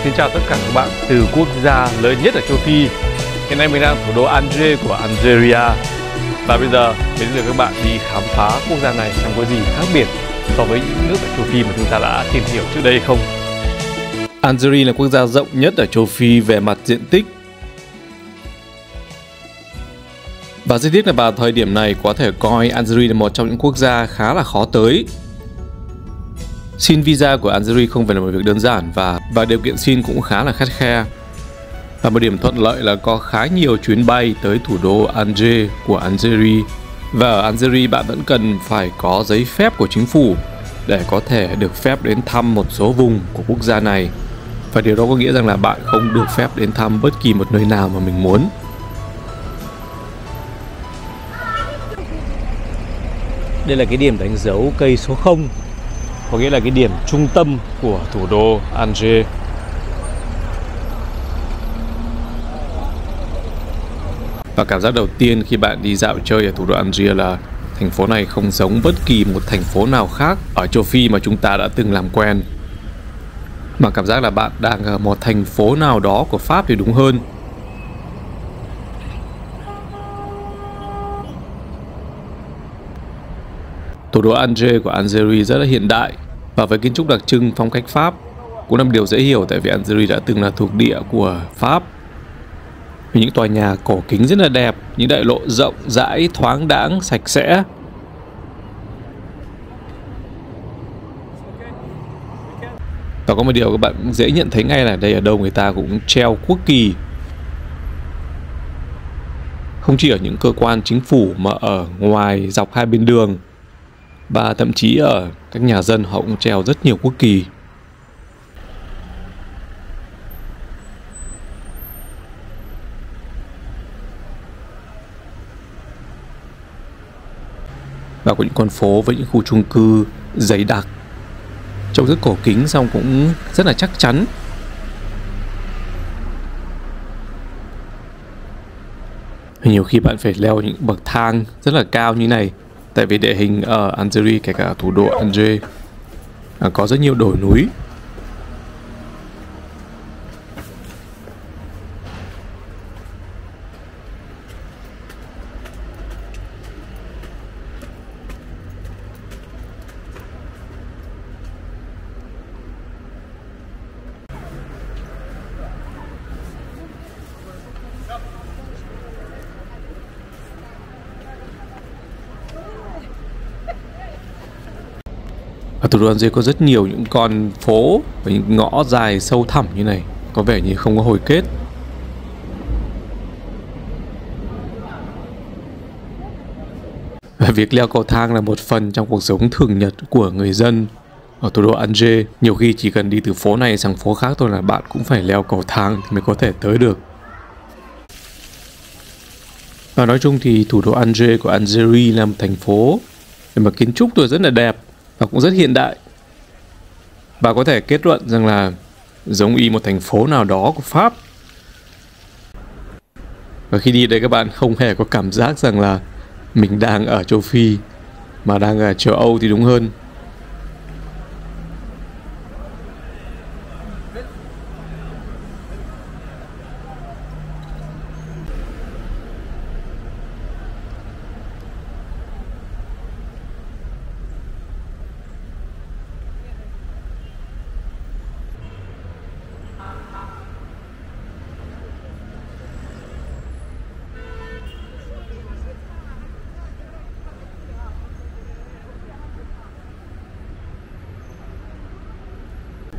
Xin chào tất cả các bạn từ quốc gia lớn nhất ở châu Phi. Hiện nay mình đang thủ đô Alger của Algeria. Và bây giờ đến lượt các bạn đi khám phá quốc gia này xem có gì khác biệt so với những nước ở châu Phi mà chúng ta đã tìm hiểu trước đây không. Algeria là quốc gia rộng nhất ở châu Phi về mặt diện tích. Và rất tiếc là vào thời điểm này có thể coi Algeria là một trong những quốc gia khá là khó tới. Xin visa của Algeria không phải là một việc đơn giản và điều kiện xin cũng khá là khắt khe. Và một điểm thuận lợi là có khá nhiều chuyến bay tới thủ đô Alger của Algeria. Và ở Algeria bạn vẫn cần phải có giấy phép của chính phủ để có thể được phép đến thăm một số vùng của quốc gia này. Và điều đó có nghĩa rằng là bạn không được phép đến thăm bất kỳ một nơi nào mà mình muốn. Đây là cái điểm đánh dấu cây số 0, có nghĩa là cái điểm trung tâm của thủ đô Alger. Và cảm giác đầu tiên khi bạn đi dạo chơi ở thủ đô Alger là thành phố này không giống bất kỳ một thành phố nào khác ở châu Phi mà chúng ta đã từng làm quen. Mà cảm giác là bạn đang ở một thành phố nào đó của Pháp thì đúng hơn. Thủ đô Alger của Algeria rất là hiện đại và với kiến trúc đặc trưng phong cách Pháp, cũng là một điều dễ hiểu tại vì Algeria đã từng là thuộc địa của Pháp. Với những tòa nhà cổ kính rất là đẹp, những đại lộ rộng rãi, thoáng đãng, sạch sẽ. Và có một điều các bạn dễ nhận thấy ngay là đây ở đâu người ta cũng treo quốc kỳ. Không chỉ ở những cơ quan chính phủ mà ở ngoài dọc hai bên đường. Và thậm chí ở các nhà dân họ cũng treo rất nhiều quốc kỳ. Và có những con phố với những khu chung cư dày đặc, trông rất cổ kính xong cũng rất là chắc chắn. Nhiều khi bạn phải leo những bậc thang rất là cao như này. Tại vì địa hình ở Algeria, kể cả thủ đô Alger, có rất nhiều đồi núi. Ở thủ đô Alger có rất nhiều những con phố và những ngõ dài sâu thẳm như này, có vẻ như không có hồi kết. Và việc leo cầu thang là một phần trong cuộc sống thường nhật của người dân ở thủ đô Alger. Nhiều khi chỉ cần đi từ phố này sang phố khác thôi là bạn cũng phải leo cầu thang thì mới có thể tới được. Và nói chung thì thủ đô Alger của Algeria là một thành phố mà kiến trúc tôi rất là đẹp và cũng rất hiện đại. Và có thể kết luận rằng là giống y một thành phố nào đó của Pháp. Và khi đi đây các bạn không hề có cảm giác rằng là mình đang ở châu Phi mà đang ở châu Âu thì đúng hơn.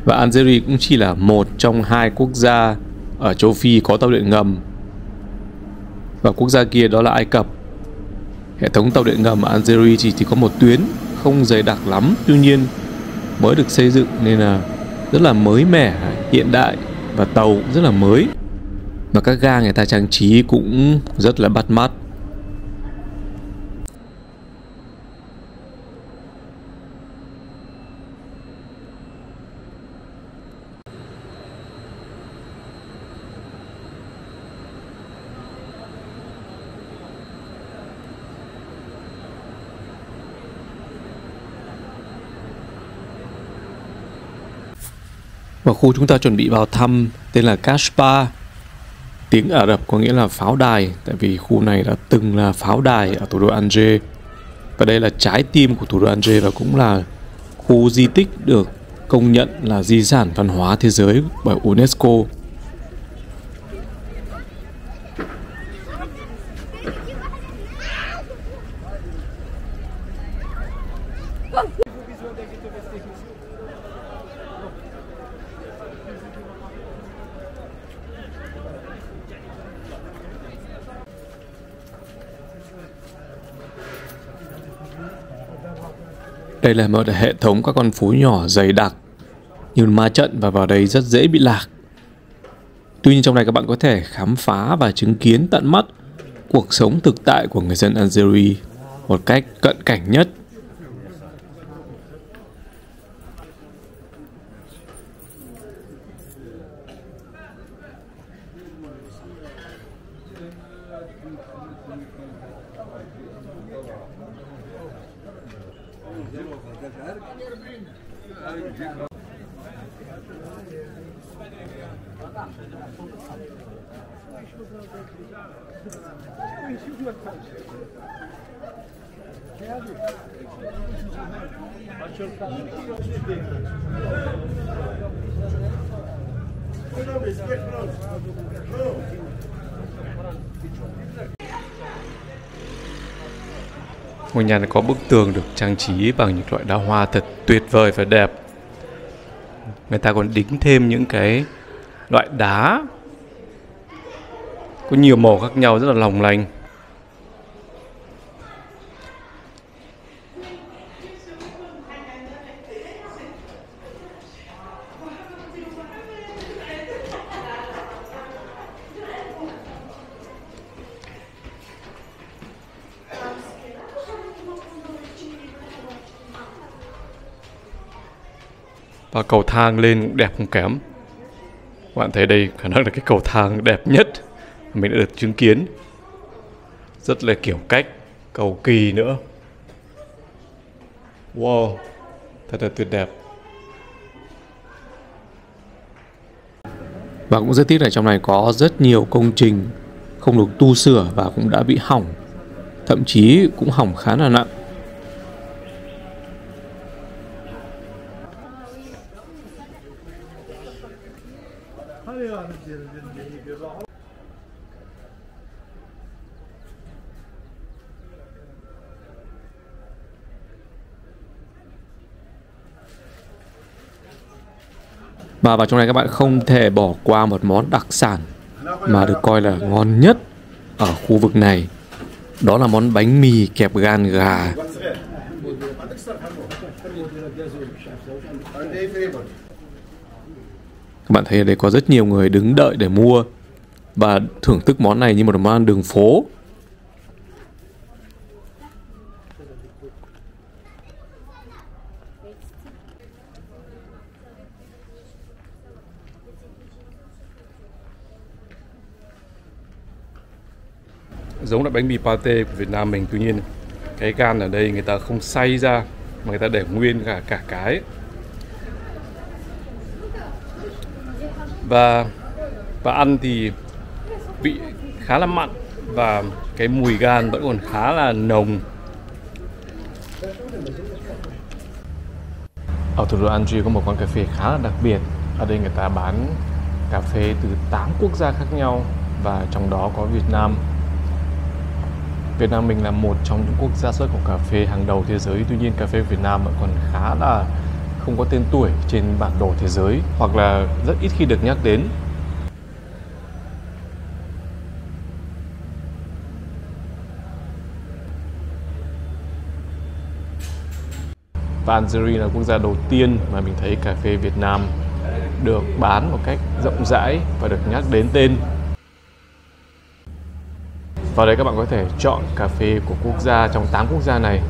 Và Algeria cũng chỉ là một trong hai quốc gia ở châu Phi có tàu điện ngầm. Và quốc gia kia đó là Ai Cập. Hệ thống tàu điện ngầm ở Algeria chỉ có một tuyến, không dày đặc lắm, tuy nhiên mới được xây dựng nên là rất là mới mẻ, hiện đại và tàu cũng rất là mới. Và các ga người ta trang trí cũng rất là bắt mắt. Và khu chúng ta chuẩn bị vào thăm tên là Kashpa. Tiếng Ả Rập có nghĩa là pháo đài, tại vì khu này đã từng là pháo đài ở thủ đô Alger. Và đây là trái tim của thủ đô Alger và cũng là khu di tích được công nhận là di sản văn hóa thế giới bởi UNESCO. Đây là một hệ thống các con phố nhỏ dày đặc như ma trận và vào đây rất dễ bị lạc. Tuy nhiên trong này các bạn có thể khám phá và chứng kiến tận mắt cuộc sống thực tại của người dân Algeria một cách cận cảnh nhất. Ngôi nhà này có bức tường được trang trí bằng những loại đá hoa thật tuyệt vời và đẹp. Người ta còn đính thêm những cái loại đá có nhiều màu khác nhau rất là lộng lành. Và cầu thang lên cũng đẹp không kém. Các bạn thấy đây khả năng là cái cầu thang đẹp nhất mình đã được chứng kiến. Rất là kiểu cách, cầu kỳ nữa. Wow, thật là tuyệt đẹp. Và cũng rất tiếc là trong này có rất nhiều công trình không được tu sửa và cũng đã bị hỏng. Thậm chí cũng hỏng khá là nặng. Và vào trong này các bạn không thể bỏ qua một món đặc sản mà được coi là ngon nhất ở khu vực này. Đó là món bánh mì kẹp gan gà. Các bạn thấy ở đây có rất nhiều người đứng đợi để mua và thưởng thức món này như một món ăn đường phố. Giống là bánh mì pate của Việt Nam mình, tuy nhiên cái gan ở đây người ta không xay ra mà người ta để nguyên cả cái. Và ăn thì vị khá là mặn và cái mùi gan vẫn còn khá là nồng. Ở thủ đô Alger có một quán cà phê khá là đặc biệt. Ở đây người ta bán cà phê từ 8 quốc gia khác nhau và trong đó có Việt Nam. Việt Nam mình là một trong những quốc gia xuất khẩu cà phê hàng đầu thế giới. Tuy nhiên cà phê Việt Nam vẫn còn khá là không có tên tuổi trên bản đồ thế giới, hoặc là rất ít khi được nhắc đến. Và Algeria là quốc gia đầu tiên mà mình thấy cà phê Việt Nam được bán một cách rộng rãi và được nhắc đến tên. Vào đây các bạn có thể chọn cà phê của quốc gia trong 8 quốc gia này.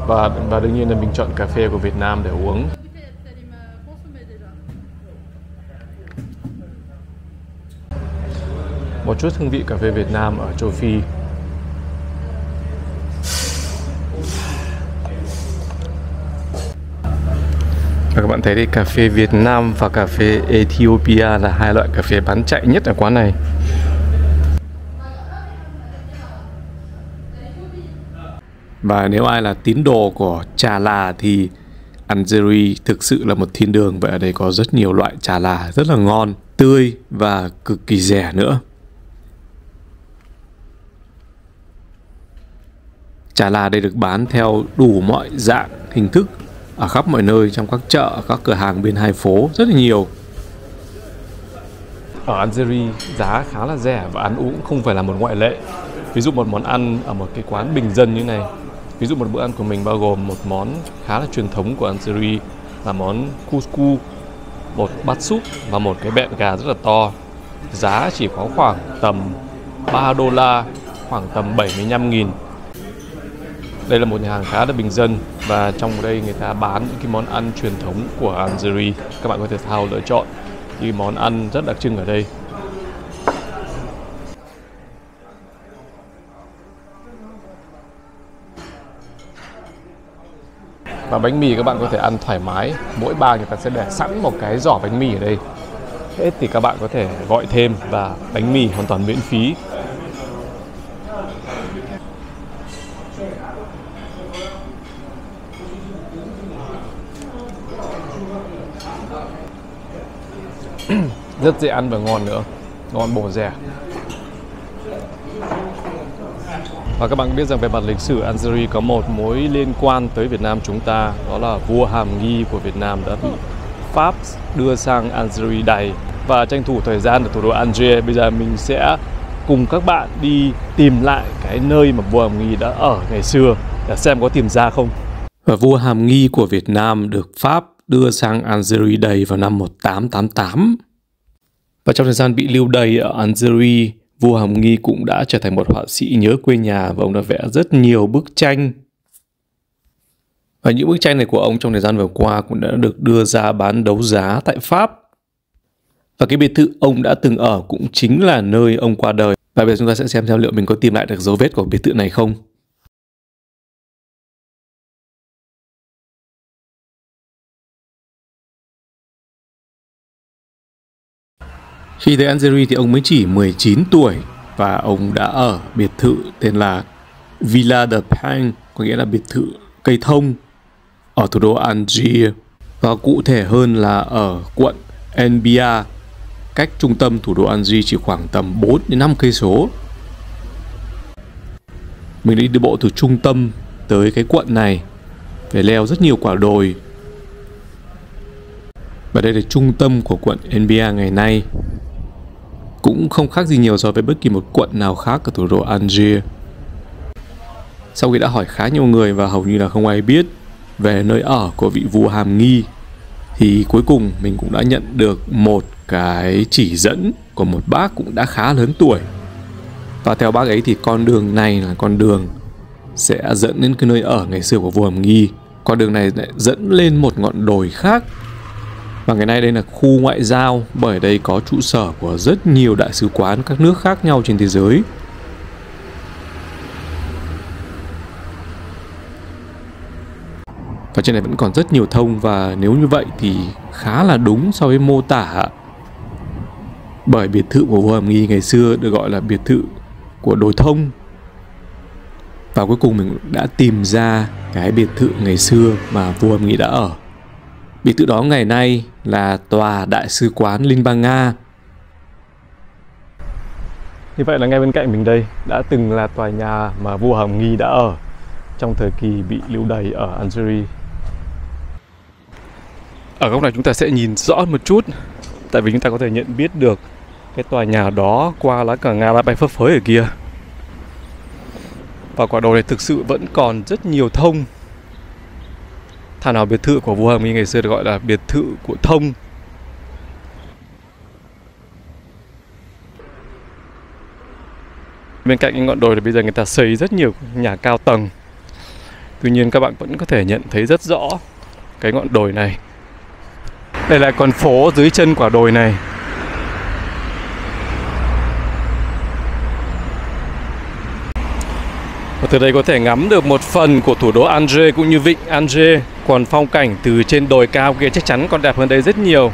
Và đương nhiên là mình chọn cà phê của Việt Nam để uống. Một chút hương vị cà phê Việt Nam ở châu Phi. Và các bạn thấy đây, cà phê Việt Nam và cà phê Ethiopia là hai loại cà phê bán chạy nhất ở quán này. Và nếu ai là tín đồ của trà là thì Algeria thực sự là một thiên đường. Vậy ở đây có rất nhiều loại trà là rất là ngon, tươi và cực kỳ rẻ nữa. Trà là đây được bán theo đủ mọi dạng, hình thức ở khắp mọi nơi, trong các chợ, các cửa hàng bên hai phố, rất là nhiều. Ở Algeria giá khá là rẻ và ăn uống không phải là một ngoại lệ. Ví dụ một món ăn ở một cái quán bình dân như này, ví dụ một bữa ăn của mình bao gồm một món khá là truyền thống của Algeria là món couscous, một bát súp và một cái bẹn gà rất là to. Giá chỉ có khoảng tầm $3, khoảng tầm 75.000. Đây là một nhà hàng khá là bình dân và trong đây người ta bán những cái món ăn truyền thống của Algeria. Các bạn có thể thao lựa chọn những món ăn rất đặc trưng ở đây. Và bánh mì các bạn có thể ăn thoải mái. Mỗi bar người ta sẽ để sẵn một cái giỏ bánh mì ở đây. Hết thì các bạn có thể gọi thêm và bánh mì hoàn toàn miễn phí. Rất dễ ăn và ngon nữa, ngon bổ rẻ. Và các bạn biết rằng về mặt lịch sử, Algeria có một mối liên quan tới Việt Nam chúng ta, đó là vua Hàm Nghi của Việt Nam đã bị Pháp đưa sang Algeria đày. Và tranh thủ thời gian ở thủ đô Alger, bây giờ mình sẽ cùng các bạn đi tìm lại cái nơi mà vua Hàm Nghi đã ở ngày xưa để xem có tìm ra không. Và vua Hàm Nghi của Việt Nam được Pháp đưa sang Algeria đày vào năm 1888. Và trong thời gian bị lưu đày ở Algeria, vua Hàm Nghi cũng đã trở thành một họa sĩ nhớ quê nhà và ông đã vẽ rất nhiều bức tranh. Và những bức tranh này của ông trong thời gian vừa qua cũng đã được đưa ra bán đấu giá tại Pháp. Và cái biệt thự ông đã từng ở cũng chính là nơi ông qua đời. Và bây giờ chúng ta sẽ xem liệu mình có tìm lại được dấu vết của biệt thự này không. Khi tới Algeria thì ông mới chỉ 19 tuổi và ông đã ở biệt thự tên là Villa de Pin, có nghĩa là biệt thự cây thông, ở thủ đô Algiers, và cụ thể hơn là ở quận Ennebia, cách trung tâm thủ đô Algiers chỉ khoảng tầm 4 đến 5 cây số. Mình đi bộ từ trung tâm tới cái quận này, phải leo rất nhiều quả đồi. Và đây là trung tâm của quận Ennebia ngày nay. Cũng không khác gì nhiều so với bất kỳ một quận nào khác ở thủ đô Algiers. Sau khi đã hỏi khá nhiều người và hầu như là không ai biết về nơi ở của vị vua Hàm Nghi, thì cuối cùng mình cũng đã nhận được một cái chỉ dẫn của một bác cũng đã khá lớn tuổi. Và theo bác ấy thì con đường này là con đường sẽ dẫn đến cái nơi ở ngày xưa của vua Hàm Nghi. Con đường này lại dẫn lên một ngọn đồi khác. Và ngày nay đây là khu ngoại giao, bởi ở đây có trụ sở của rất nhiều đại sứ quán các nước khác nhau trên thế giới. Và trên này vẫn còn rất nhiều thông, và nếu như vậy thì khá là đúng so với mô tả. Bởi biệt thự của vua Hàm Nghi ngày xưa được gọi là biệt thự của đồi thông. Và cuối cùng mình đã tìm ra cái biệt thự ngày xưa mà vua Hàm Nghi đã ở. Biệt thự đó ngày nay là tòa đại sứ quán Liên bang Nga. Như vậy là ngay bên cạnh mình đây đã từng là tòa nhà mà vua Hàm Nghi đã ở trong thời kỳ bị lưu đày ở Algeria. Ở góc này chúng ta sẽ nhìn rõ một chút, tại vì chúng ta có thể nhận biết được cái tòa nhà đó qua lá cờ Nga đã bay phấp phới ở kia. Và quả đồi này thực sự vẫn còn rất nhiều thông. Thảo nào biệt thự của vua Hàm Nghi ngày xưa được gọi là biệt thự của thông. Bên cạnh cái ngọn đồi thì bây giờ người ta xây rất nhiều nhà cao tầng. Tuy nhiên các bạn vẫn có thể nhận thấy rất rõ cái ngọn đồi này. Đây là con phố dưới chân quả đồi này. Và từ đây có thể ngắm được một phần của thủ đô Angers cũng như vịnh Angers. Còn phong cảnh từ trên đồi cao kia chắc chắn còn đẹp hơn đây rất nhiều.